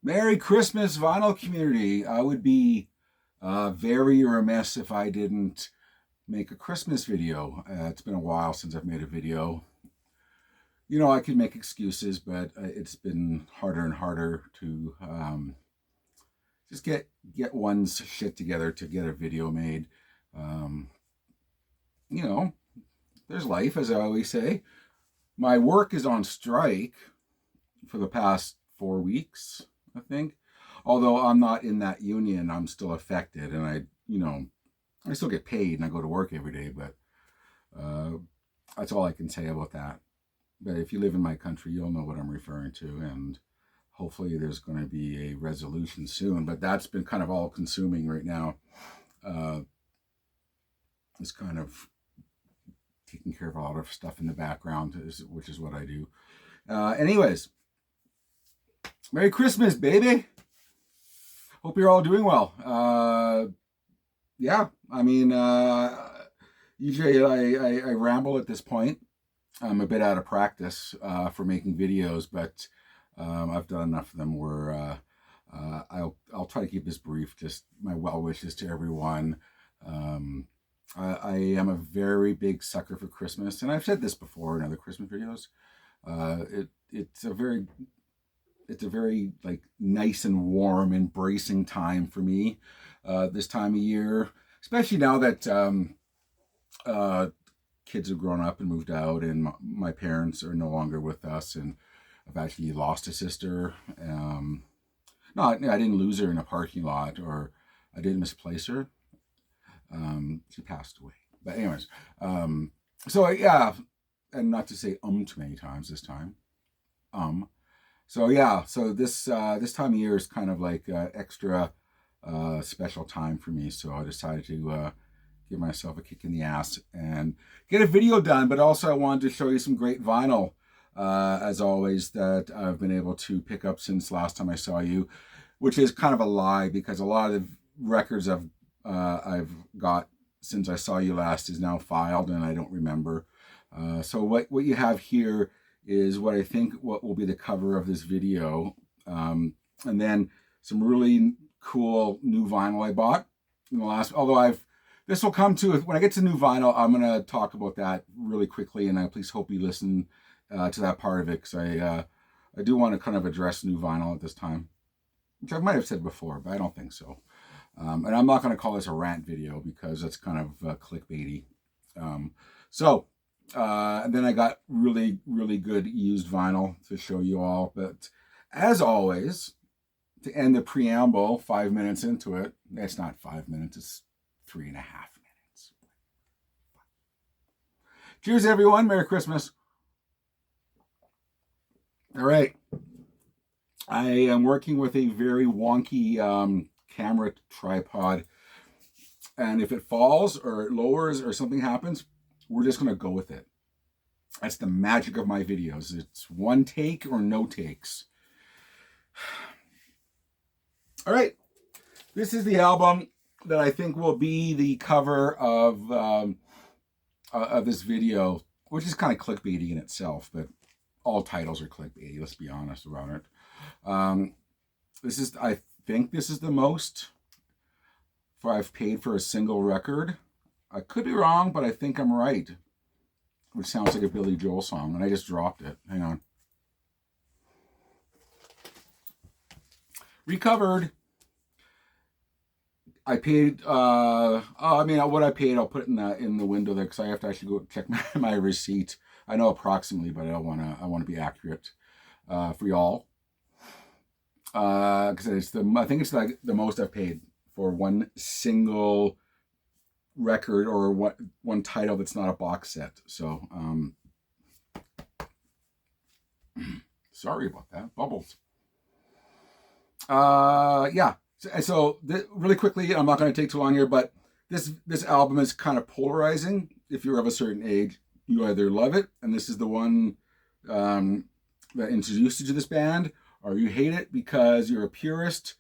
Merry Christmas, vinyl community. I would be very remiss if I didn't make a Christmas video. It's been a while since I've made a video. You know, I could make excuses, but it's been harder and harder to just get one's shit together to get a video made. Um, you know, there's life, as I always say. My work is on strike for the past 4 weeks, I think. Although I'm not in that union, I'm still affected, and I still get paid and I go to work every day, but that's all I can say about that. But if you live in my country, you'll know what I'm referring to, and hopefully there's going to be a resolution soon. But that's been kind of all consuming right now. It's kind of taking care of a lot of stuff in the background, which is what I do. Anyways, Merry Christmas, baby. Hope you're all doing well. Yeah, I mean, usually I ramble at this point. I'm a bit out of practice for making videos, but I've done enough of them where I'll try to keep this brief. Just my well wishes to everyone. I am a very big sucker for Christmas, and I've said this before in other Christmas videos. It's a very like nice and warm, embracing time for me this time of year, especially now that kids have grown up and moved out, and my parents are no longer with us, and I've actually lost a sister. No, I didn't lose her in a parking lot, or I didn't misplace her. She passed away. But anyways, so yeah, and not to say too many times this time. So yeah, so this time of year is kind of like extra special time for me. So I decided to give myself a kick in the ass and get a video done. But also I wanted to show you some great vinyl, as always, that I've been able to pick up since last time I saw you, which is kind of a lie because a lot of the records I've got since I saw you last is now filed and I don't remember. So what you have here is what I think what will be the cover of this video, and then some really cool new vinyl I bought in the last. Although this will come to when I get to new vinyl, I'm gonna talk about that really quickly, and I please hope you listen to that part of it because I do want to kind of address new vinyl at this time, which I might have said before, but I don't think so. And I'm not going to call this a rant video because that's kind of clickbaity. And then I got really, really good used vinyl to show you all. But as always, to end the preamble, 5 minutes into it, it's not 5 minutes, it's 3.5 minutes. Cheers, everyone. Merry Christmas. All right. I am working with a very wonky camera tripod, and if it falls or it lowers or something happens, we're just going to go with it. That's the magic of my videos. It's one take or no takes. All right, this is the album that I think will be the cover of this video, which is kind of clickbaity in itself, but all titles are clickbaity, let's be honest about it. I think this is the most I've paid for a single record. I could be wrong, but I think I'm right. Which sounds like a Billy Joel song, and I just dropped it. Hang on. Recovered. I paid, what I paid, I'll put in the window there because I have to actually go check my receipt. I know approximately, but I want to be accurate for y'all. Because I think it's like the most I've paid for one single record or one title that's not a box set. So sorry about that, bubbles. Yeah. So really quickly, I'm not going to take too long here, but this album is kind of polarizing. If you're of a certain age, you either love it, and this is the one that introduced you to this band, or you hate it because you're a purist,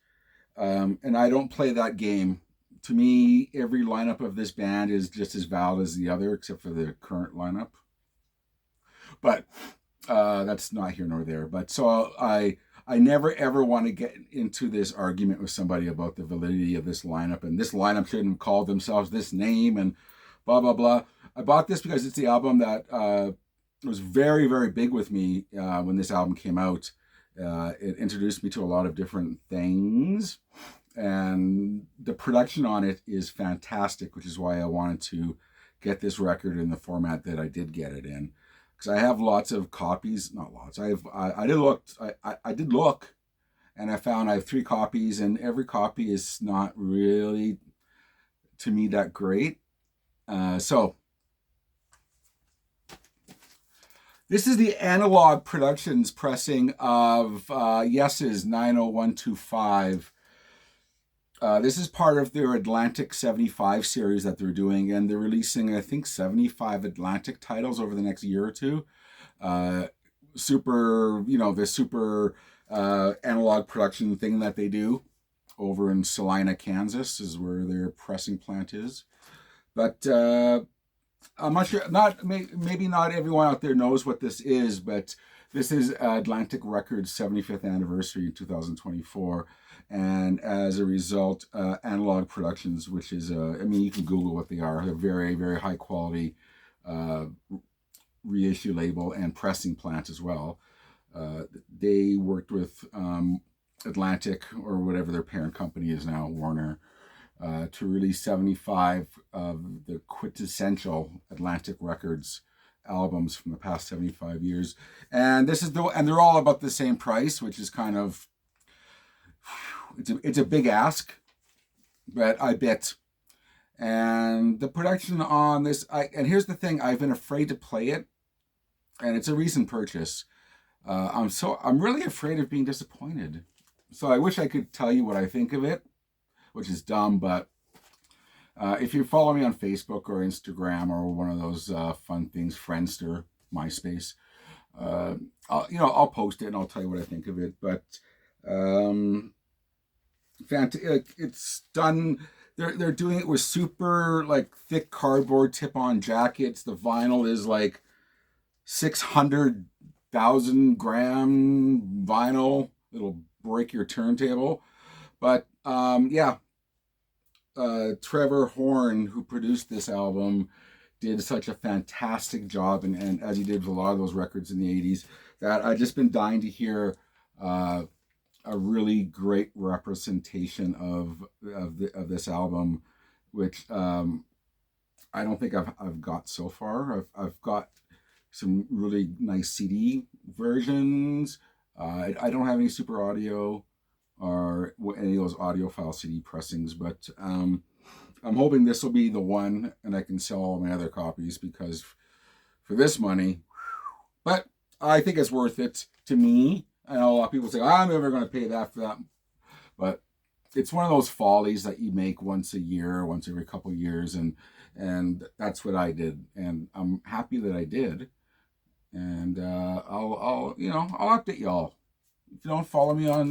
and I don't play that game. To me, every lineup of this band is just as valid as the other, except for the current lineup. But that's not here nor there. But so I I never ever want to get into this argument with somebody about the validity of this lineup, and this lineup shouldn't have called themselves this name and blah blah blah. I bought this because it's the album that was very very big with me when this album came out. It introduced me to a lot of different things, and the production on it is fantastic, which is why I wanted to get this record in the format that I did get it in. Because I have lots of copies, not lots. I did look, and I found I have 3 copies, and every copy is not really, to me, that great. So this is the Analog Productions pressing of Yes's 90125. This is part of their Atlantic 75 series that they're doing, and they're releasing, I think, 75 Atlantic titles over the next year or two. Super, the super analog production thing that they do over in Salina, Kansas is where their pressing plant is. But I'm not sure, maybe not everyone out there knows what this is, but this is Atlantic Records' 75th anniversary in 2024. And as a result, Analog Productions, which is, you can Google what they are. They're very, very high quality reissue label and pressing plant as well. They worked with Atlantic, or whatever their parent company is now, Warner, to release 75 of the quintessential Atlantic Records albums from the past 75 years. And they're all about the same price, which is kind of, it's a big ask, but I bet. And the production on this, and here's the thing, I've been afraid to play it, and it's a recent purchase. I'm really afraid of being disappointed. So I wish I could tell you what I think of it, which is dumb, but if you follow me on Facebook or Instagram or one of those fun things, Friendster, MySpace, I'll post it and I'll tell you what I think of it. But it's done. They're doing it with super thick cardboard tip-on jackets. The vinyl is 600,000 gram vinyl. It'll break your turntable. But Trevor Horn, who produced this album, did such a fantastic job, and as he did with a lot of those records in the 80s, that I've just been dying to hear a really great representation of this album, which I don't think I've got so far. I've got some really nice CD versions. I don't have any super audio or any of those audiophile CD pressings, but I'm hoping this will be the one, and I can sell all my other copies, because for this money, but I think it's worth it to me. I know a lot of people say, I'm never going to pay that for that, but it's one of those follies that you make once a year, once every couple of years, and that's what I did, and I'm happy that I did. And I'll update y'all. If you don't follow me on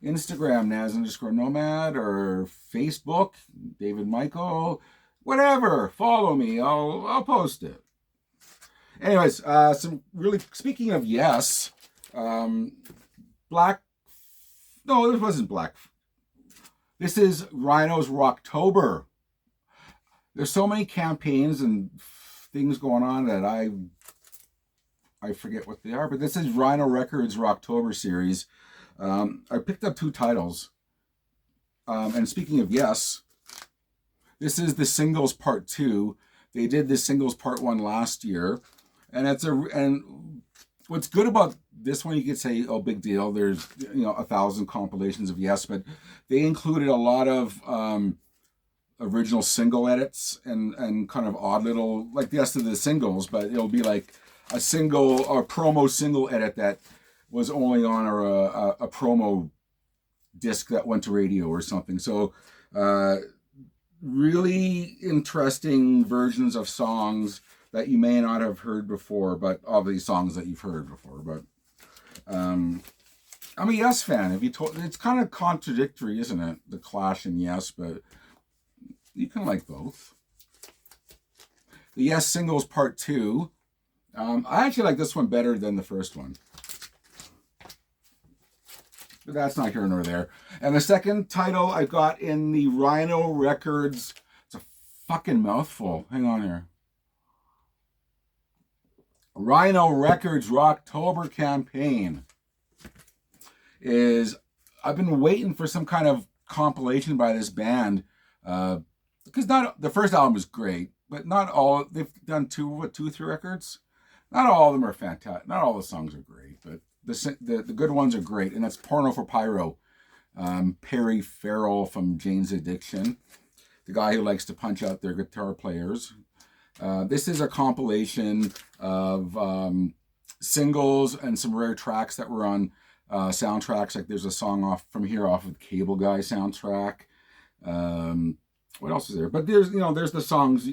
Instagram, Nazz_Nomad, or Facebook, David Michael, whatever, follow me. I'll post it. Anyways, speaking of Yes, this wasn't Black. This is Rhino's Rocktober. There's so many campaigns and things going on that I forget what they are, but this is Rhino Records' Rocktober series. I picked up 2 titles. And speaking of Yes, this is the singles part 2. They did the singles part 1 last year. And what's good about this one, you could say, oh, big deal. There's 1,000 compilations of Yes, but they included a lot of original single edits and kind of odd little, like the rest of the singles, but it'll be like a single or promo single edit that was only on a promo disc that went to radio or something. So really interesting versions of songs that you may not have heard before, but obviously songs that you've heard before. But I'm a Yes fan. It's kind of contradictory, isn't it? The Clash and Yes, but you can like both. The Yes singles part 2. I actually like this one better than the first one. But that's not here nor there. And the second title I got in the Rhino Records, it's a fucking mouthful. Hang on here. Rhino Records Rocktober campaign is, I've been waiting for some kind of compilation by this band, because not the first album is great, but not all. They've done two, 3 records. Not all of them are fantastic. Not all the songs are great, but the good ones are great. And that's Porno for Pyro. Perry Farrell from Jane's Addiction, the guy who likes to punch out their guitar players. This is a compilation of singles and some rare tracks that were on soundtracks. Like there's a song off of the Cable Guy soundtrack. What else is there? But there's the songs,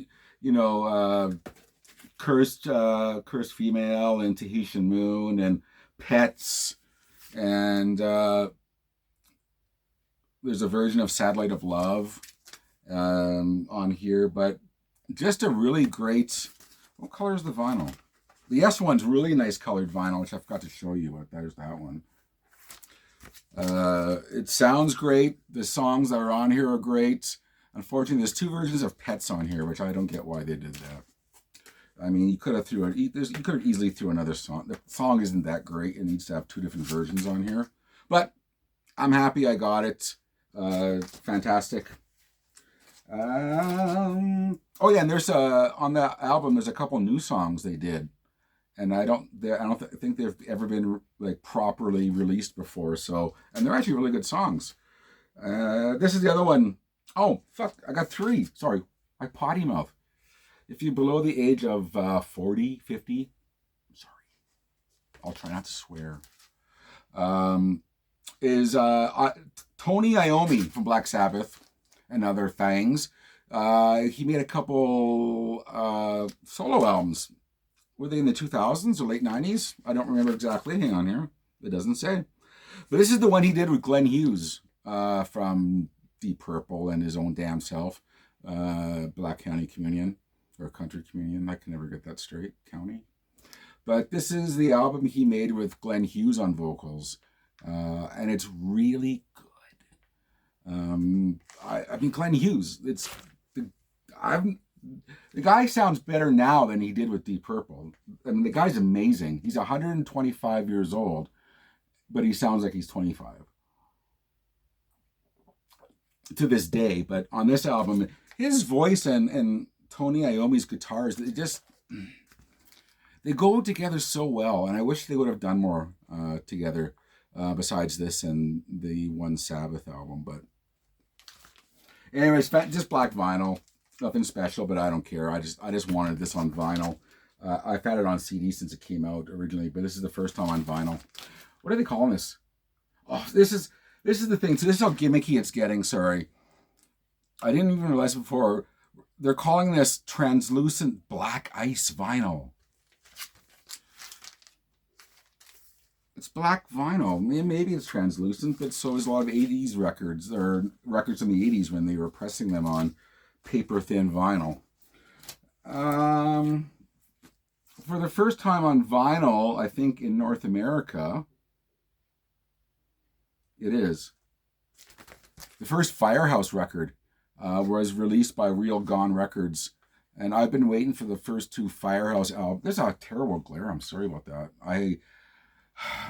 Cursed Female and Tahitian Moon and Pets, and there's a version of Satellite of Love on here. But just a really great. What color is the vinyl? The S one's really nice colored vinyl, which I forgot to show you. But there's that one. It sounds great. The songs that are on here are great. Unfortunately, there's 2 versions of Pets on here, which I don't get why they did that. I mean, you could have easily threw another song. The song isn't that great. It needs to have 2 different versions on here. But I'm happy I got it. Fantastic. Oh yeah, and there's on that album there's a couple new songs they did, and I don't think they've ever been like properly released before. So, and they're actually really good songs. This is the other one. Oh fuck, I got 3. Sorry, my potty mouth. If you're below the age of 40, 50, sorry, I'll try not to swear. Is Tony Iommi from Black Sabbath and other things. He made a couple solo albums. Were they in the 2000s or late 90s? I don't remember exactly. Hang on here. It doesn't say. But this is the one he did with Glenn Hughes from Deep Purple and his own damn self. Black County Communion. Or Country Communion. I can never get that straight. County. But this is the album he made with Glenn Hughes on vocals. And it's really good. I mean, Glenn Hughes, the guy sounds better now than he did with Deep Purple. I mean, the guy's amazing. He's 125 years old, but he sounds like he's 25 to this day. But on this album, his voice and Tony Iommi's guitars, they go together so well. And I wish they would have done more together besides this and the One Sabbath album. But anyways, just black vinyl. Nothing special, but I don't care. I just wanted this on vinyl. I've had it on CD since it came out originally, but this is the first time on vinyl. What are they calling this? Oh, this is the thing. So this is how gimmicky it's getting. Sorry, I didn't even realize before. They're calling this translucent black ice vinyl. It's black vinyl. Maybe it's translucent, but so is a lot of 80s records, or records in the 80s when they were pressing them on paper-thin vinyl. For the first time on vinyl, I think in North America, it is. The first Firehouse record was released by Real Gone Records, and I've been waiting for the first 2 Firehouse albums. There's a terrible glare. I'm sorry about that.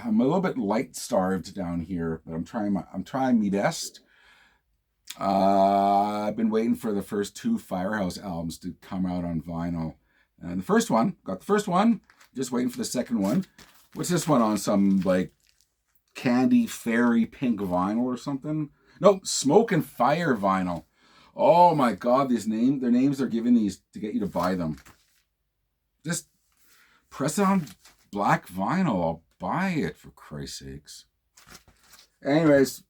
I'm a little bit light starved down here, but I'm trying my best. I've been waiting for the first 2 Firehouse albums to come out on vinyl, and the first one just waiting for the second one. What's this one on? Some like candy fairy pink vinyl or something? No, Smoke and Fire vinyl. Oh my God, their names they're giving these to get you to buy them. Just press it on black vinyl. I'll buy it, for Christ's sakes. Anyways,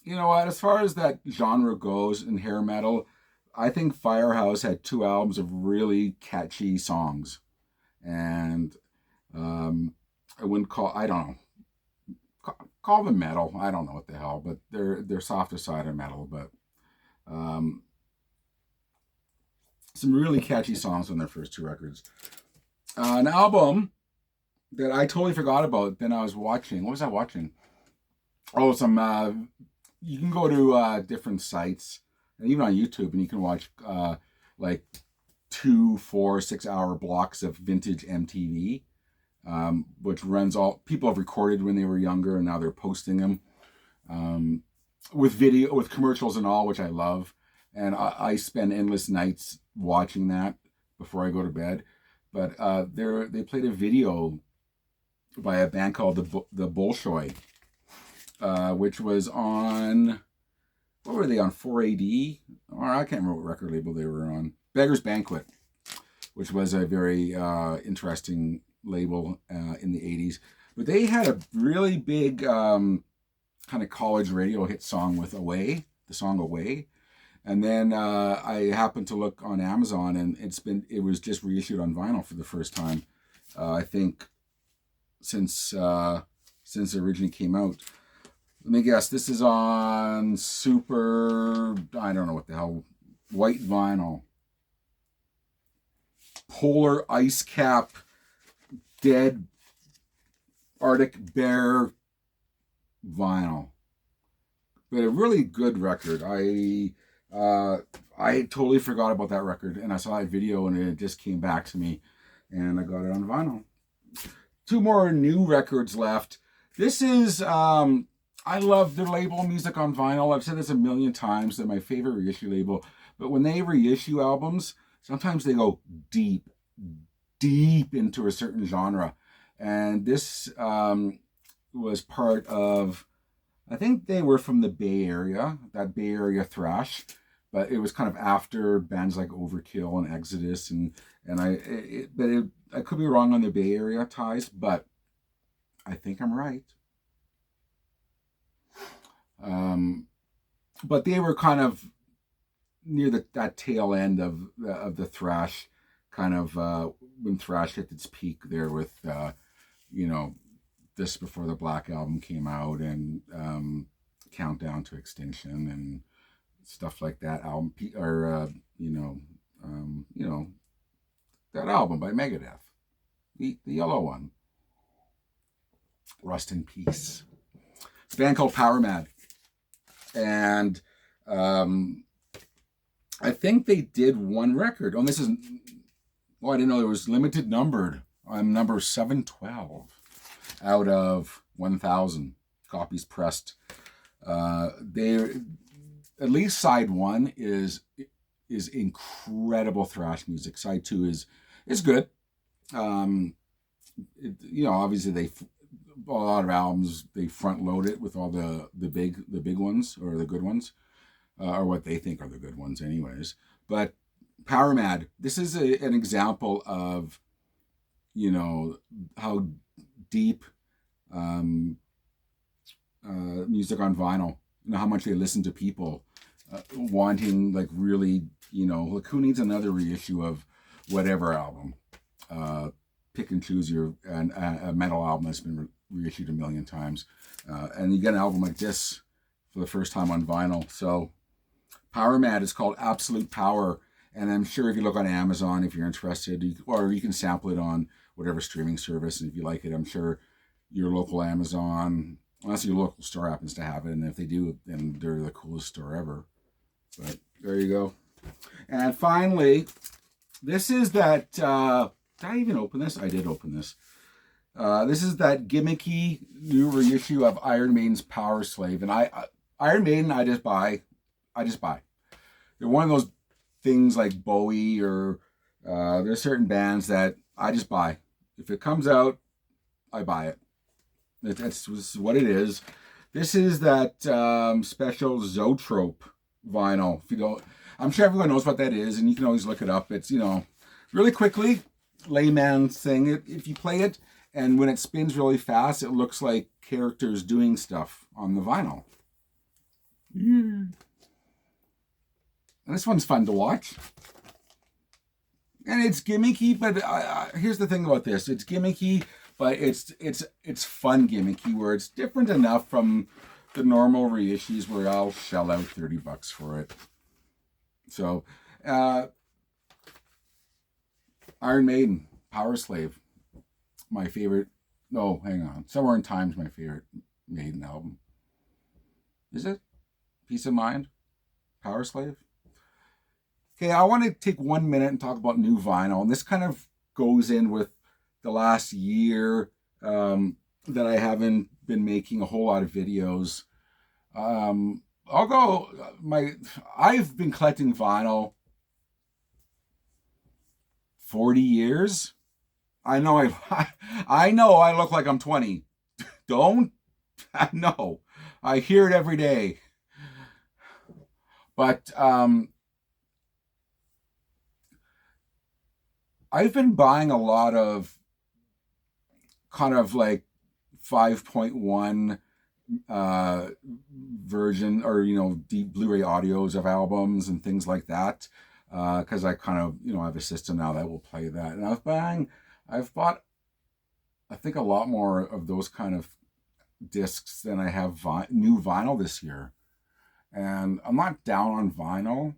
you know what? As far as that genre goes in hair metal, I think Firehouse had 2 albums of really catchy songs. And I wouldn't call them metal. I don't know what the hell, but they're softer side of metal. But some really catchy songs on their first 2 records. An album that I totally forgot about. Then I was watching. What was I watching? Oh, some you can go to different sites and even on YouTube, and you can watch like 2, 4, 6 hour blocks of vintage MTV, which runs all people have recorded when they were younger, and now they're posting them with video, with commercials and all, which I love. And I spend endless nights watching that before I go to bed. But they played a video by a band called the Bolshoi, which was on, what were they on, 4AD? Or I can't remember what record label they were on. Beggar's Banquet, which was a very interesting label in the 80s. But they had a really big kind of college radio hit song with Away, the song Away. And then I happened to look on Amazon, and it was just reissued on vinyl for the first time, I think, since it originally came out. Let me guess, this is on super, I don't know what the hell, white vinyl. Polar ice cap, dead Arctic bear vinyl. But a really good record. I totally forgot about that record, and I saw that video, and it just came back to me, and I got it on vinyl. 2 more new records left. This is, I love their label, Music on Vinyl. I've said this a million times. They're my favorite reissue label. But when they reissue albums, sometimes they go deep into a certain genre. And this was part of, I think they were from the Bay Area, that Bay Area thrash. But it was kind of after bands like Overkill and Exodus, I could be wrong on the Bay Area ties, but I think I'm right. But they were kind of near that tail end of the thrash, kind of when thrash hit its peak there with This Before the Black Album came out, and Countdown to Extinction and stuff like that. Album, or that album by Megadeth, the yellow one. Rust in Peace. It's a band called Power Mad, and I think they did 1 record. Oh, this is, well, I didn't know it was limited numbered. I'm number 712 out of 1,000 copies pressed. They, at least side 1 is incredible thrash music. Side 2 is good. Obviously a lot of albums, they front load it with all the big ones, or the good ones, or what they think are the good ones anyways. But Power Mad, this is an example of how deep music on vinyl, how much they listen to people wanting, like, really, like, who needs another reissue of whatever album? Pick and choose a metal album that's been reissued a million times, and you get an album like this for the first time on vinyl. So Power Mad is called Absolute Power, and I'm sure if you look on Amazon, if you're interested, or you can sample it on whatever streaming service, and if you like it, I'm sure your local Amazon, unless your local store happens to have it, and if they do, then they're the coolest store ever. But there you go. And finally, this is that, did I even open this? I did open this. This is that gimmicky new reissue of Iron Maiden's Power Slave. And Iron Maiden, I just buy. They're one of those things like Bowie, or there's certain bands that I just buy. If it comes out, I buy it. That's what it is. This is that special Zoetrope vinyl. If you don't, I'm sure everyone knows what that is, and you can always look it up. It's, really quickly, layman's thing. If you play it, and when it spins really fast, it looks like characters doing stuff on the vinyl. And this one's fun to watch. And it's gimmicky, but here's the thing about this. It's gimmicky, but it's fun gimmicky, where it's different enough from the normal reissues where I'll shell out $30 for it. So, Iron Maiden, Power Slave, my favorite. No, hang on. Somewhere in Time's my favorite Maiden album. Is it? Peace of Mind? Power Slave? Okay, I want to take 1 minute and talk about new vinyl. And this kind of goes in with the last year that I haven't been making a whole lot of videos. I've been collecting vinyl 40 years. I know I know I look like I'm 20. Don't I know. I hear it every day. But I've been buying a lot of kind of like 5.1 version, or deep Blu-ray audios of albums and things like that, because I kind of I have a system now that will play that. And I've bought I think a lot more of those kind of discs than I have new vinyl this year. And I'm not down on vinyl,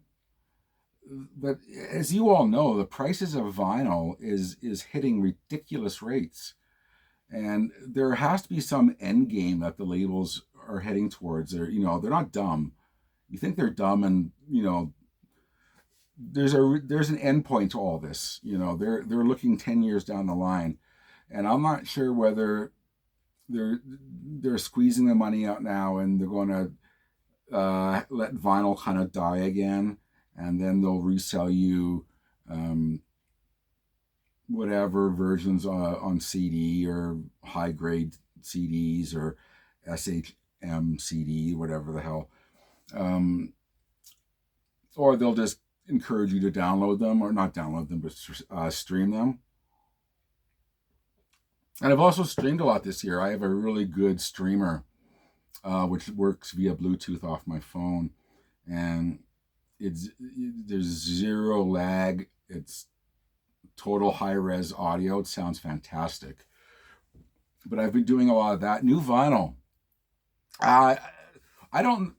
but as you all know, the prices of vinyl is hitting ridiculous rates. And there has to be some end game that the labels are heading towards. They're not dumb. You think they're dumb, and there's an end point to all this. They're looking 10 years down the line, and I'm not sure whether they're squeezing the money out now and they're going to let vinyl kind of die again, and then they'll resell you whatever versions on CD or high grade CDs or SHM CD, whatever the hell. Or they'll just encourage you to download them, or not download them, but stream them. And I've also streamed a lot this year. I have a really good streamer, which works via Bluetooth off my phone. And there's zero lag. It's total high-res audio. It sounds fantastic. But I've been doing a lot of that. New vinyl. I don't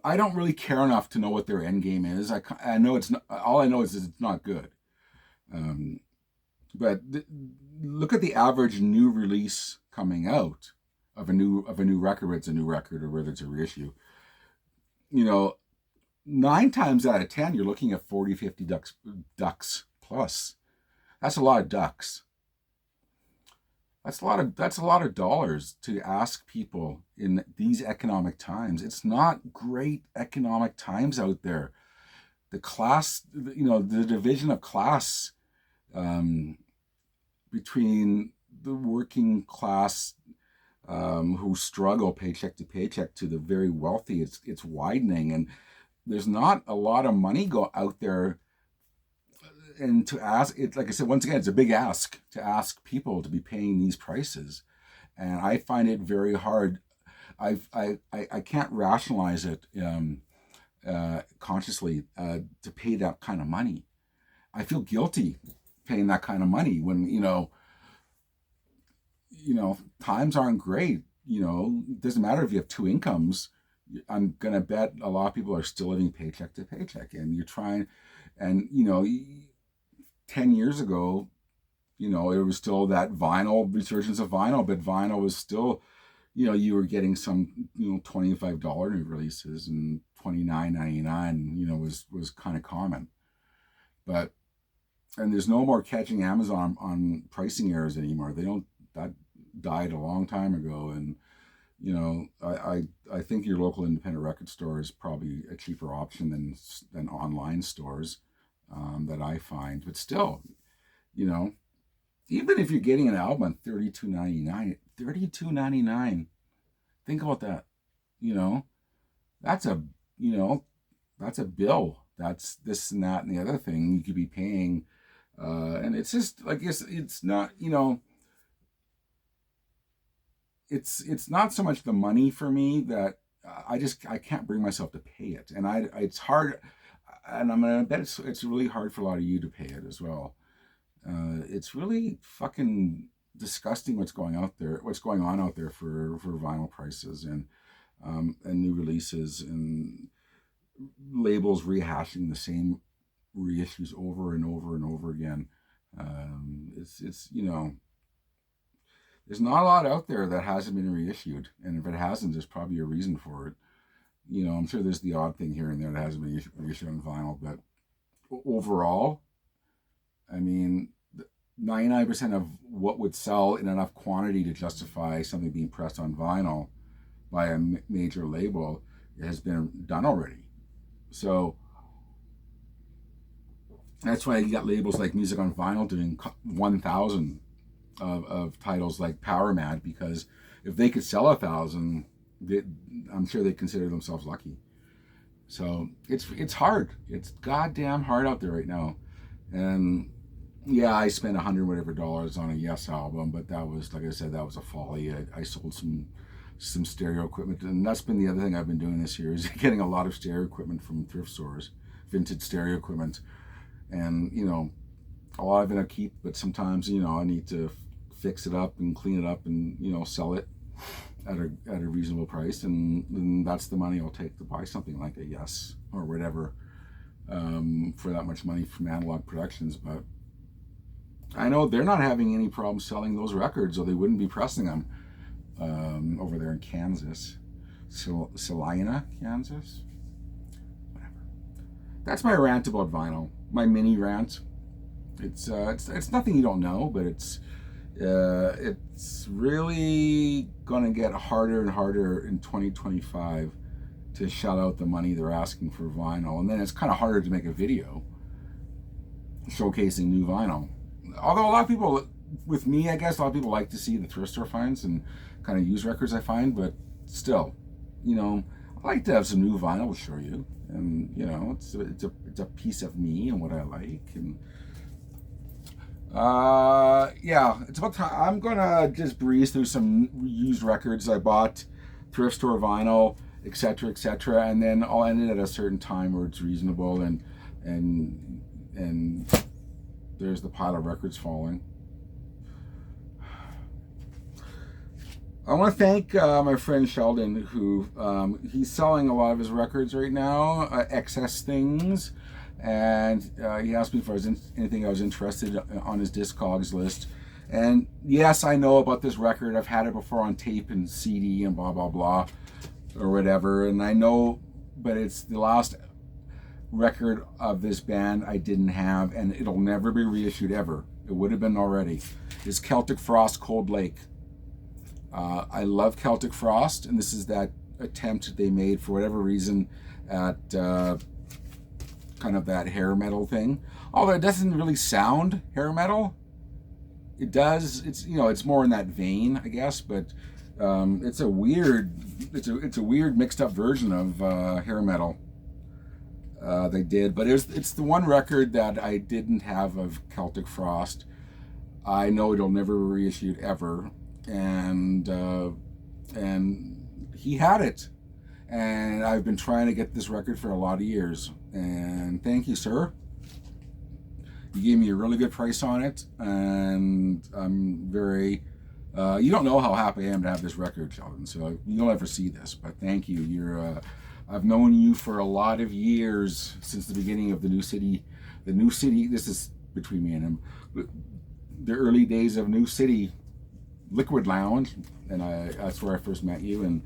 really care enough to know what their end game is. I know it's not. All I know is it's not good. But look at the average new release coming out of a new record. Whether it's a new record or whether it's a reissue. 9 times out of 10, you're looking at 40, 50 ducks plus. That's a lot of ducks. That's a lot of dollars to ask people in these economic times. It's not great economic times out there. The class, the division of class between the working class who struggle paycheck to paycheck to the very wealthy, it's widening, and there's not a lot of money out there. And to ask it, like I said, once again, it's a big ask to ask people to be paying these prices, and I find it very hard. I can't rationalize it consciously to pay that kind of money. I feel guilty paying that kind of money when times aren't great. It doesn't matter if you have 2 incomes. I'm gonna bet a lot of people are still living paycheck to paycheck, and you're trying, and 10 years ago, it was still that vinyl resurgence of vinyl, but vinyl was still, you were getting some, $25 new releases, and $29.99, was kind of common. And there's no more catching Amazon on pricing errors anymore. That died a long time ago. And, I think your local independent record store is probably a cheaper option than online stores. That I find, but still, even if you're getting an album at $32.99, think about that. That's a bill. That's this and that and the other thing you could be paying, and it's just like it's not it's not so much the money for me that I can't bring myself to pay it, and it's hard. And I'm gonna bet it's really hard for a lot of you to pay it as well. It's really fucking disgusting what's going on out there for vinyl prices and new releases and labels rehashing the same reissues over and over and over again. It's There's not a lot out there that hasn't been reissued, and if it hasn't, there's probably a reason for it. You know, I'm sure there's the odd thing here and there that hasn't been reissued on vinyl, but overall, I mean, 99% of what would sell in enough quantity to justify something being pressed on vinyl by a major label has been done already. So that's why you got labels like Music on Vinyl doing 1,000 of titles like Power Mad, because if they could sell 1,000, I'm sure they consider themselves lucky. So it's hard. It's goddamn hard out there right now. And yeah, I spent $100 whatever on a Yes album, but that was, like I said, that was a folly. I sold some stereo equipment, and that's been the other thing I've been doing this year, is getting a lot of stereo equipment from thrift stores, vintage stereo equipment. And you know, a lot of it I keep, but sometimes, you know, I need to fix it up and clean it up and, you know, sell it at a reasonable price, and that's the money I'll take to buy something like a Yes or whatever, for that much money from Analog Productions. But I know they're not having any problem selling those records, or they wouldn't be pressing them over there in Kansas, Salina, Kansas. Whatever. That's my rant about vinyl. My mini rant. It's nothing you don't know, but it's really gonna get harder and harder in 2025 to shell out the money they're asking for vinyl, and then it's kind of harder to make a video showcasing new vinyl. Although a lot of people, with me, I guess a lot of people like to see the thrift store finds and kind of used records I find, but still, you know, I like to have some new vinyl to show you, and you know, it's a piece of me and what I like. And yeah, it's about time. I'm gonna just breeze through some used records I bought, thrift store vinyl, etc., etc., and then I'll end it at a certain time where it's reasonable, and there's the pile of records falling. I want to thank my friend Sheldon, who he's selling a lot of his records right now, excess things, and he asked me if I was anything I was interested on his Discogs list. And yes, I know about this record. I've had it before on tape and CD and blah blah blah, or whatever. And I know, but it's the last record of this band I didn't have, and it'll never be reissued ever. It would have been already. It's Celtic Frost, Cold Lake. I love Celtic Frost, and this is that attempt they made for whatever reason at kind of that hair metal thing. Although it doesn't really sound hair metal. It does. It's, you know, it's more in that vein, I guess. But it's a weird mixed up version of hair metal. They did, but it's the one record that I didn't have of Celtic Frost. I know it'll never be reissued ever, and he had it, and I've been trying to get this record for a lot of years. And thank you, sir. You gave me a really good price on it, and I'm very. You don't know how happy I am to have this record, Sheldon. So you'll never see this, but thank you. You're. I've known you for a lot of years, since the beginning of the New City. The New City. This is between me and him. The early days of New City Liquid Lounge, and that's where I first met you.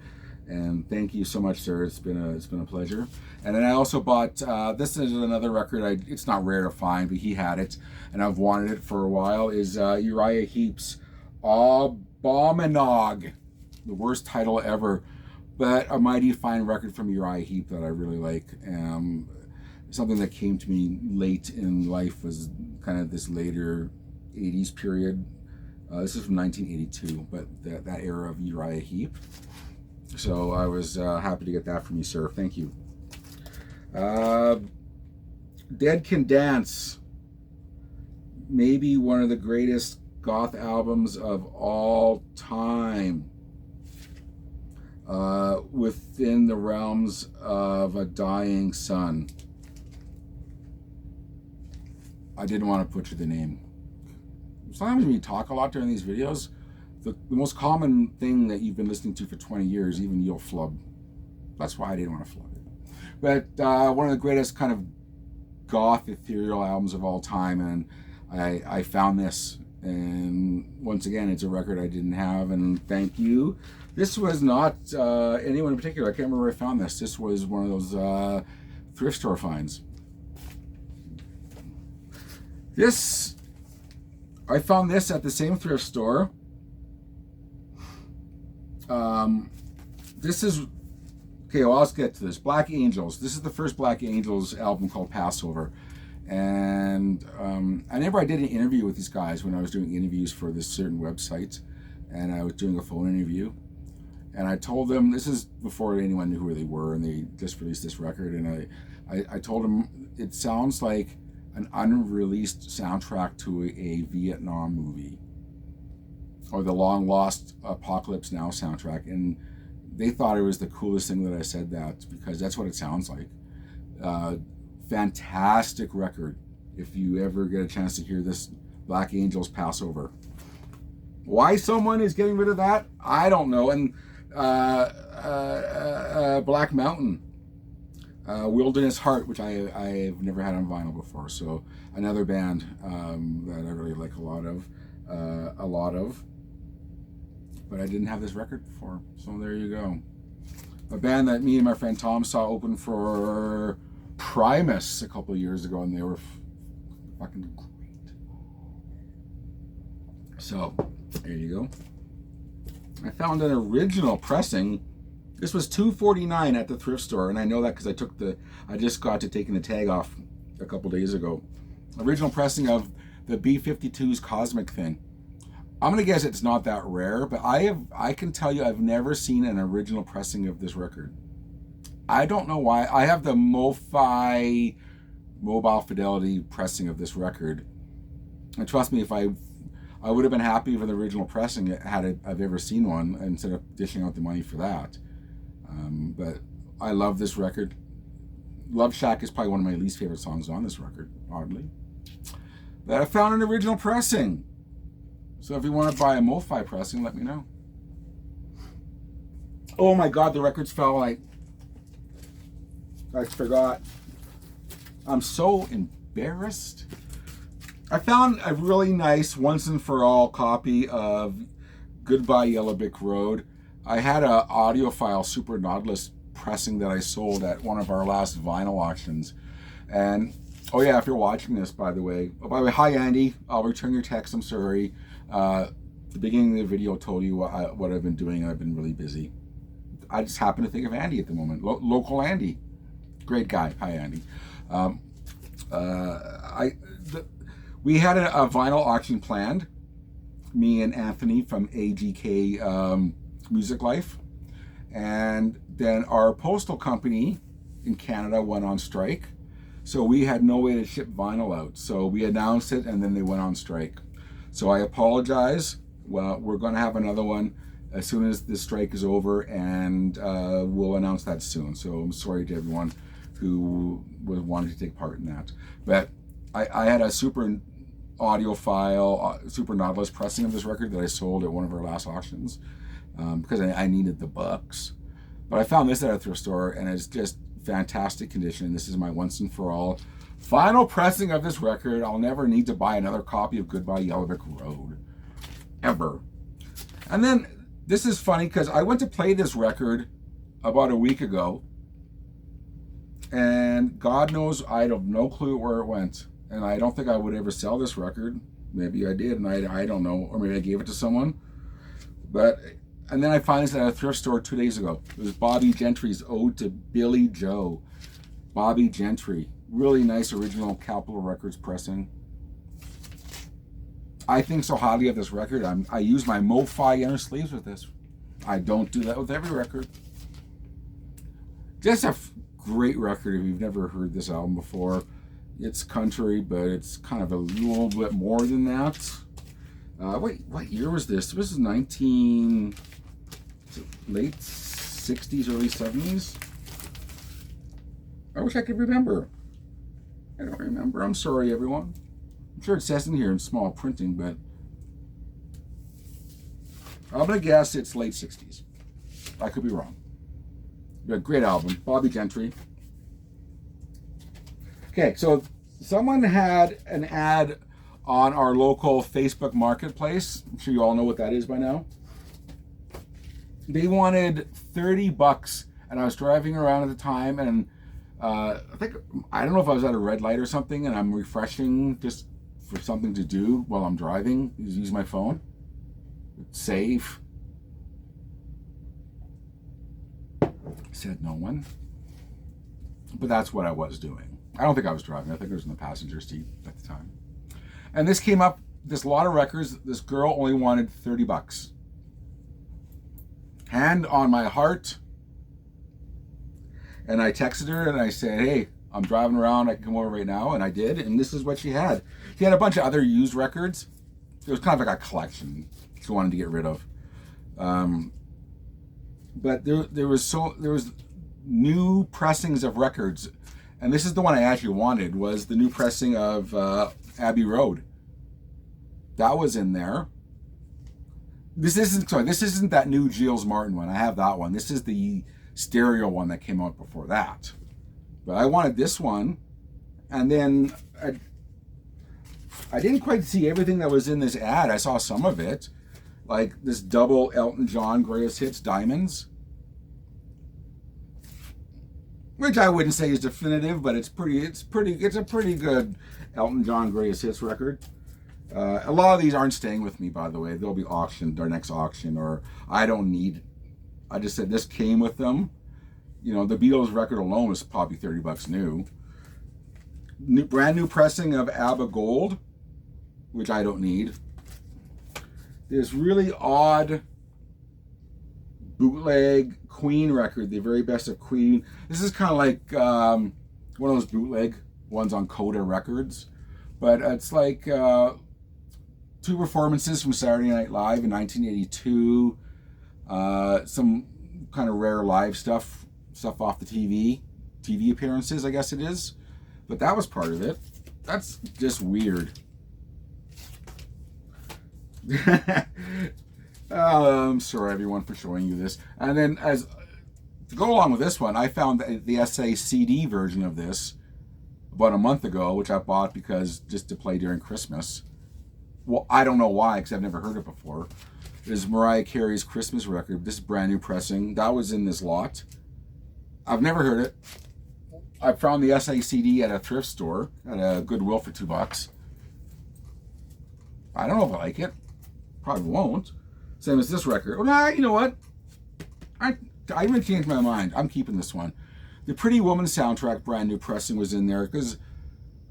And thank you so much, sir. It's been a pleasure. And then I also bought this is another record. It's not rare to find, but he had it, and I've wanted it for a while. Is Uriah Heep's Abominog, the worst title ever, but a mighty fine record from Uriah Heep that I really like. Something that came to me late in life was kind of this later 80s period. This is from 1982, but that era of Uriah Heep. So I was happy to get that from you, sir. Thank you. Dead Can Dance. Maybe one of the greatest goth albums of all time. Within the realms of a dying sun. I didn't want to butcher the name. Sometimes when you talk a lot during these videos, the most common thing that you've been listening to for 20 years, even you'll flub. That's why I didn't want to flub it. But one of the greatest kind of goth ethereal albums of all time, and I found this, And once again, it's a record I didn't have, and thank you. This was not anyone in particular. I can't remember where I found this. This was one of those thrift store finds. I found this at the same thrift store. This is, okay, well, let's get to this. Black Angels. This is the first Black Angels album called Passover. And I remember I did an interview with these guys when I was doing interviews for this certain website. And I was doing a phone interview. And I told them, this is before anyone knew who they were, and they just released this record. And I told them, it sounds like an unreleased soundtrack to a Vietnam movie, or the long lost Apocalypse Now soundtrack. And they thought it was the coolest thing that I said that, because that's what it sounds like. Fantastic record. If you ever get a chance to hear this, Black Angels Passover. Why someone is getting rid of that, I don't know. And Black Mountain, Wilderness Heart, which I've never had on vinyl before. So another band that I really like a lot of. But I didn't have this record before, so there you go. A band that me and my friend Tom saw open for Primus a couple of years ago, and they were fucking great. So there you go. I found an original pressing. This was $2.49 at the thrift store, and I know that because I just got to taking the tag off a couple days ago. Original pressing of the B-52's Cosmic Thing. I'm gonna guess it's not that rare, but I can tell you I've never seen an original pressing of this record. I don't know why. I have the MoFi Mobile Fidelity pressing of this record, and trust me, if I would have been happy with the original pressing I've ever seen one, instead of dishing out the money for that. But I love this record. Love Shack is probably one of my least favorite songs on this record, oddly. But I found an original pressing. So if you want to buy a MoFi pressing, let me know. Oh my God, the records fell. I forgot. I'm so embarrassed. I found a really nice once and for all copy of Goodbye Yellow Brick Road. I had a audiophile Super Nautilus pressing that I sold at one of our last vinyl auctions. And oh yeah, if you're watching this, by the way, hi Andy, I'll return your text, I'm sorry. The beginning of the video told you what I've been doing. I've been really busy. I just happen to think of Andy at the moment. Local Andy. Great guy. Hi Andy. We had a vinyl auction planned, me and Anthony from AGK Music Life, and then our postal company in Canada went on strike, so we had no way to ship vinyl out. So we announced it, and then they went on strike. So I apologize. Well, we're going to have another one as soon as the strike is over, and we'll announce that soon. So I'm sorry to everyone who wanted to take part in that. But I had a super audiophile, Super Nautilus pressing of this record that I sold at one of our last auctions because I needed the bucks. But I found this at a thrift store, and it's just fantastic condition. This is my once and for all final pressing of this record. I'll never need to buy another copy of Goodbye Yellow Brick Road, ever. And then, this is funny because I went to play this record about a week ago, and God knows I have no clue where it went. And I don't think I would ever sell this record. Maybe I did, and I don't know, or maybe I gave it to someone. And then I found this at a thrift store 2 days ago. It was Bobby Gentry's Ode to Billy Joe. Bobby Gentry. Really nice original Capitol Records pressing. I think so highly of this record. I use my MoFi inner sleeves with this. I don't do that with every record. Just a great record if you've never heard this album before. It's country, but it's kind of a little bit more than that. Wait, what year was this? This is late 60s, early 70s? I wish I could remember. I don't remember. I'm sorry, everyone. I'm sure it says in here in small printing, but I'm going to guess it's late 60s. I could be wrong. But great album. Bobby Gentry. Okay, so someone had an ad on our local Facebook marketplace. I'm sure you all know what that is by now. They wanted $30, and I was driving around at the time, and I don't know if I was at a red light or something, and I'm refreshing just for something to do while I'm driving. Use my phone. It's safe. Said no one. But that's what I was doing. I don't think I was driving. I think I was in the passenger seat at the time. And this came up, this lot of records. This girl only wanted $30. Hand on my heart. And I texted her and I said, hey, I'm driving around. I can come over right now. And I did. And this is what she had. She had a bunch of other used records. It was kind of like a collection she wanted to get rid of. But there was new pressings of records. And this is the one I actually wanted, was the new pressing of Abbey Road. That was in there. This isn't that new Giles Martin one. I have that one. This is the stereo one that came out before that. But I wanted this one. And then I didn't quite see everything that was in this ad. I saw some of it. Like this double Elton John Greatest Hits Diamonds. Which I wouldn't say is definitive, but it's a pretty good Elton John Greatest Hits record. A lot of these aren't staying with me, by the way. They'll be auctioned, our next auction, or I don't need. I just said this came with them. You know, the Beatles record alone was probably $30 new. Brand new pressing of ABBA Gold, which I don't need. This really odd bootleg Queen record, the very best of Queen. This is kind of like one of those bootleg ones on Coda Records, but it's like two performances from Saturday Night Live in 1982, some kind of rare live stuff off the TV appearances, I guess it is, but that was part of it. That's just weird. I'm sorry everyone for showing you this. And then to go along with this one, I found the SA CD version of this about a month ago, which I bought because just to play during Christmas. Well, I don't know why, because I've never heard it before. It is Mariah Carey's Christmas record. This is brand new pressing. That was in this lot. I've never heard it. I found the SA CD at a thrift store at a Goodwill for $2. I don't know if I like it. Probably won't. Same as this record. Well, nah, you know what? I even changed my mind. I'm keeping this one. The Pretty Woman soundtrack brand new pressing was in there because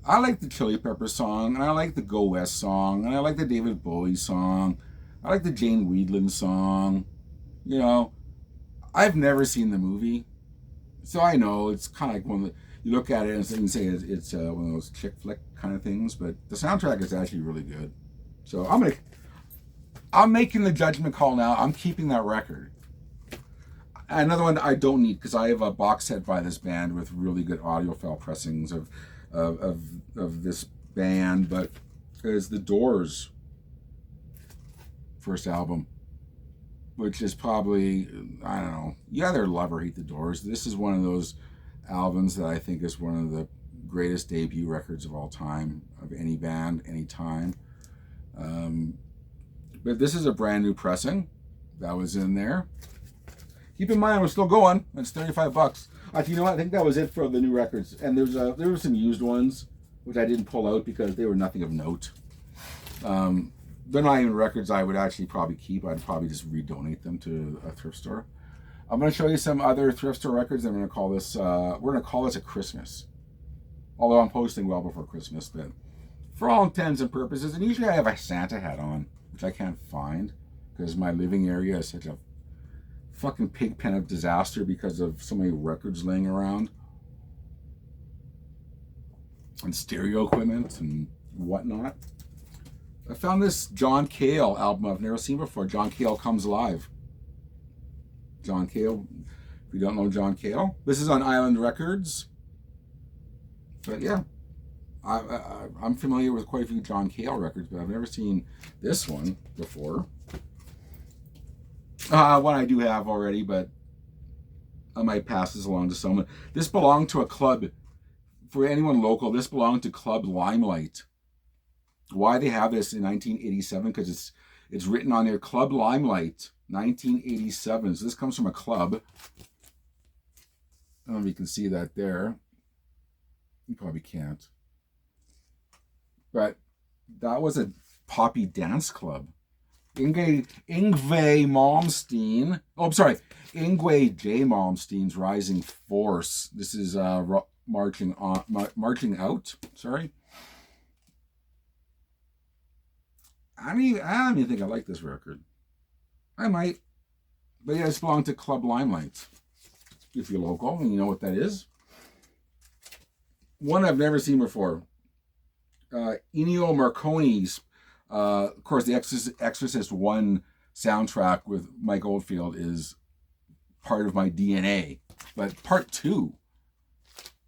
I like the Chili Peppers song, and I like the Go West song, and I like the David Bowie song. I like the Jane Wiedlin song. You know, I've never seen the movie, so I know it's kind of like when you look at it and you say it's one of those chick flick kind of things, but the soundtrack is actually really good. So I'm making the judgment call now. I'm keeping that record. Another one I don't need because I have a box set by this band with really good audiophile pressings of this band, but is the Doors' first album, which is probably, I don't know, you either love or hate the Doors. This is one of those albums that I think is one of the greatest debut records of all time, of any band, any time. But this is a brand new pressing that was in there. Keep in mind, we're still going. It's $35. You know what? I think that was it for the new records. And there were some used ones, which I didn't pull out because they were nothing of note. They're not even records I would actually probably keep. I'd probably just redonate them to a thrift store. I'm going to show you some other thrift store records. I'm going to call this, we're going to call this a Christmas. Although I'm posting well before Christmas, but for all intents and purposes, and usually I have a Santa hat on, which I can't find because my living area is such a fucking pig pen of disaster because of so many records laying around and stereo equipment and whatnot. I found this John Cale album I've never seen before. John Cale Comes Alive. John Cale, if you don't know John Cale, this is on Island Records. But yeah, I'm familiar with quite a few John Cale records, but I've never seen this one before. One I do have already, but I might pass this along to someone. This belonged to a club. For anyone local, this belonged to Club Limelight. Why they have this in 1987? Because it's written on their Club Limelight, 1987. So this comes from a club. I don't know if you can see that there. You probably can't. But that was a poppy dance club. Yngwie Malmsteen. Oh, I'm sorry. Yngwie J. Malmsteen's Rising Force. This is marching out. Sorry. I don't even think I like this record. I might. But yeah, it's belonged to Club Limelight. If you're local and you know what that is. One I've never seen before. Ennio Morricone's, of course, the Exorcist 1 soundtrack with Mike Oldfield is part of my DNA. But part 2,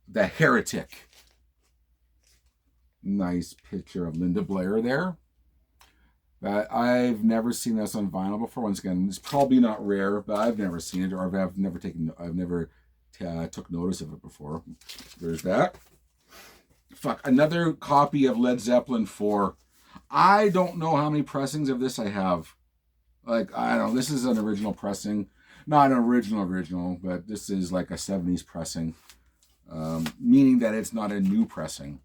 The Heretic. Nice picture of Linda Blair there. But I've never seen this on vinyl before. Once again, it's probably not rare, but I've never seen it, or I've never took notice of it before. There's that. Another copy of Led Zeppelin 4. I don't know how many pressings of this I have. Like, I don't know. This is an original pressing. Not an original, but this is like a 70s pressing. Meaning that it's not a new pressing.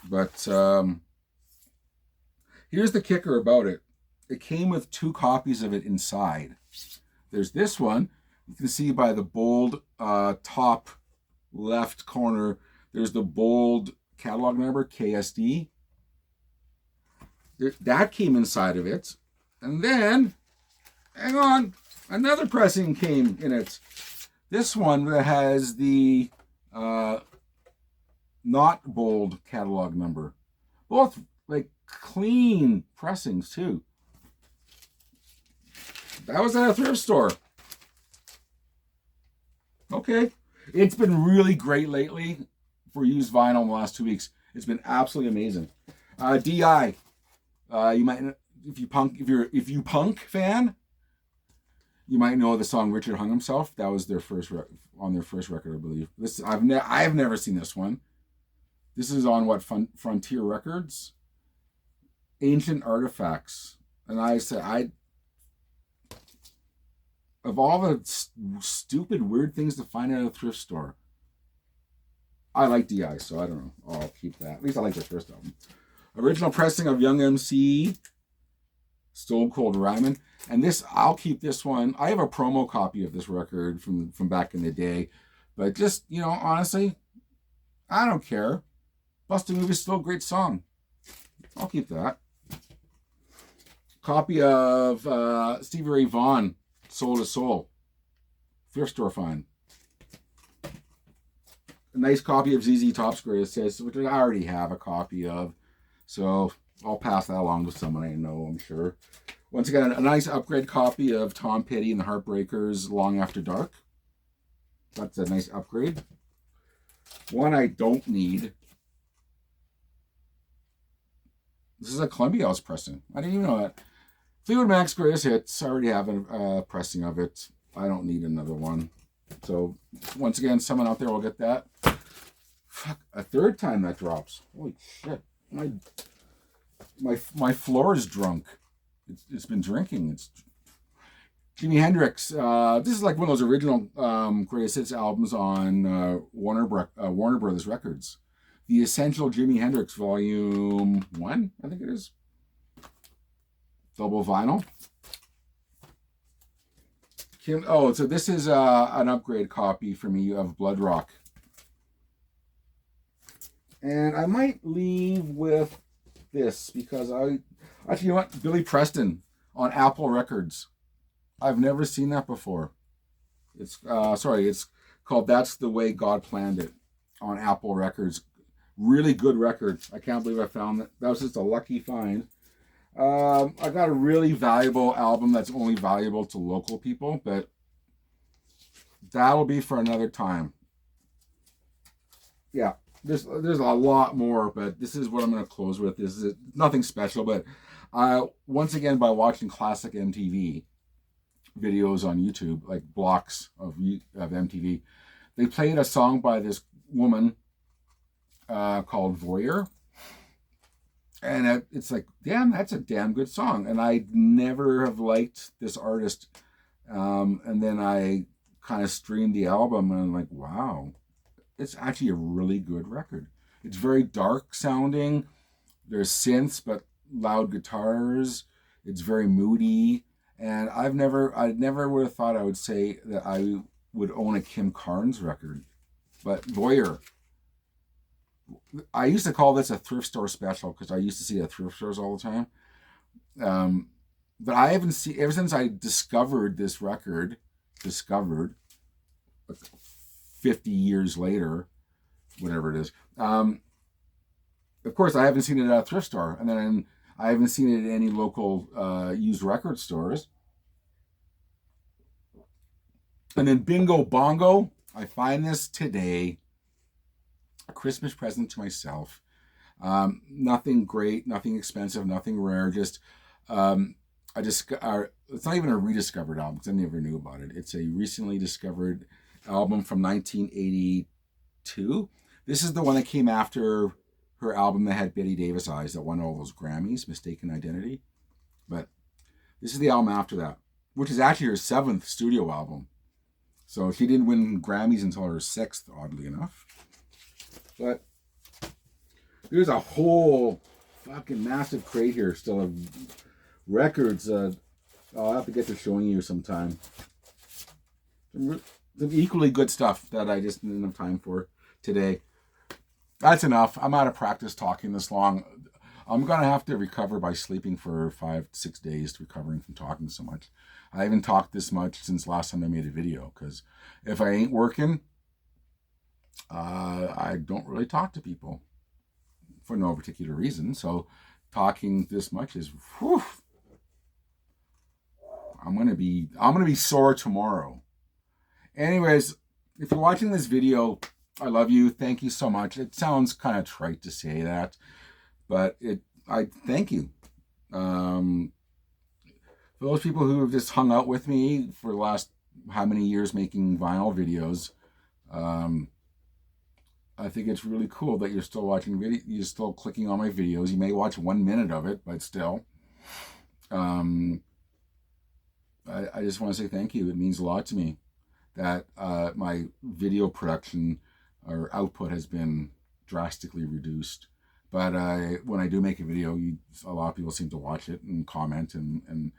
But here's the kicker about it. It came with 2 copies of it inside. There's this one. You can see by the bold top left corner, there's the bold catalog number, KSD. That came inside of it. And then, hang on, another pressing came in it. This one that has the not bold catalog number. Both like clean pressings too. That was at a thrift store. Okay. It's been really great lately for used vinyl in the last 2 weeks. It's been absolutely amazing. DI. You might, if you punk fan, you might know the song "Richard Hung Himself." That was their first on their first record, I believe. I've never seen this one. This is on what, Frontier Records? Ancient Artifacts. And I said, of all the stupid, weird things to find at a thrift store, I like DI, so I don't know. I'll keep that. At least I like their first album. Original pressing of Young MC, Stone Cold Ryman. And this, I'll keep this one. I have a promo copy of this record from back in the day. But just, honestly, I don't care. Busting Move is still a great song. I'll keep that. Copy of Stevie Ray Vaughan, Soul to Soul. Thrift store find. A nice copy of ZZ Top's Greatest Hits, which I already have a copy of. So I'll pass that along to someone I know, I'm sure. Once again, a nice upgrade copy of Tom Petty and the Heartbreakers, Long After Dark. That's a nice upgrade. One I don't need. This is a Columbia House pressing. I didn't even know that. Fleetwood Mac's Greatest Hits. I already have a pressing of it. I don't need another one. So, once again, someone out there will get that. Fuck, a third time that drops. Holy shit. My floor is drunk. It's been drinking. It's Jimi Hendrix. This is like one of those original Greatest Hits albums on Warner Brothers Records. The Essential Jimi Hendrix Volume 1, I think it is. Double vinyl. So this is an upgrade copy for me of Blood Rock. And I might leave with this because actually, you know what? Billy Preston on Apple Records. I've never seen that before. It's called That's the Way God Planned It on Apple Records. Really good record. I can't believe I found that. That was just a lucky find. I got a really valuable album that's only valuable to local people, but that'll be for another time. Yeah, there's a lot more, but this is what I'm going to close with. This is nothing special, but once again, by watching classic MTV videos on YouTube, like blocks of MTV, they played a song by this woman called Voyeur. And it's like, damn, that's a damn good song. And I never have liked this artist. And then I kind of streamed the album and I'm like, wow, it's actually a really good record. It's very dark sounding. There's synths, but loud guitars. It's very moody. And I never would have thought I would say that I would own a Kim Carnes record. But Boyer, I used to call this a thrift store special because I used to see it at thrift stores all the time. But I haven't seen, ever since I discovered this record, discovered 50 years later, whatever it is. Of course, I haven't seen it at a thrift store, and then I haven't seen it at any local used record stores. And then Bingo Bongo, I find this today, a Christmas present to myself. Nothing great, nothing expensive, nothing rare. Just it's not even a rediscovered album because I never knew about it. It's a recently discovered album from 1982. This is the one that came after her album that had Betty Davis eyes that won all those Grammys, Mistaken Identity. But this is the album after that, which is actually her 7th studio album. So she didn't win Grammys until her 6th, oddly enough. But there's a whole fucking massive crate here still of records. I'll have to get to showing you sometime. Some equally good stuff that I just didn't have time for today. That's enough. I'm out of practice talking this long. I'm going to have to recover by sleeping for 5-6 days, recovering from talking so much. I haven't talked this much since last time I made a video, because if I ain't working, I don't really talk to people for no particular reason. So talking this much is, whew, I'm gonna be sore tomorrow. Anyways, if you're watching this video, I love you. Thank you so much. It sounds kind of trite to say that, but I thank you. For those people who have just hung out with me for the last how many years making vinyl videos, I think it's really cool that you're still watching video. You're still clicking on my videos. You may watch 1 minute of it, but still, I just want to say thank you. It means a lot to me that my video production or output has been drastically reduced. But when I do make a video, a lot of people seem to watch it and comment, and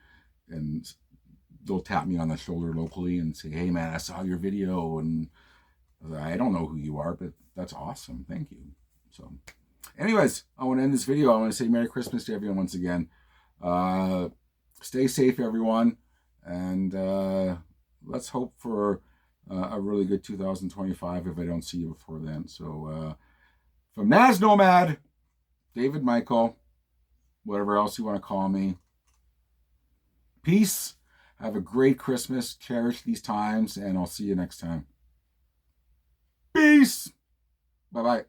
they'll tap me on the shoulder locally and say, "Hey man, I saw your video," and I don't know who you are, but that's awesome. Thank you. So anyways, I want to end this video. I want to say Merry Christmas to everyone once again. Stay safe, everyone. And let's hope for a really good 2025 if I don't see you before then. So from Nazz, Nomad, David Michael, whatever else you want to call me, peace. Have a great Christmas. Cherish these times, and I'll see you next time. Peace. Bye-bye.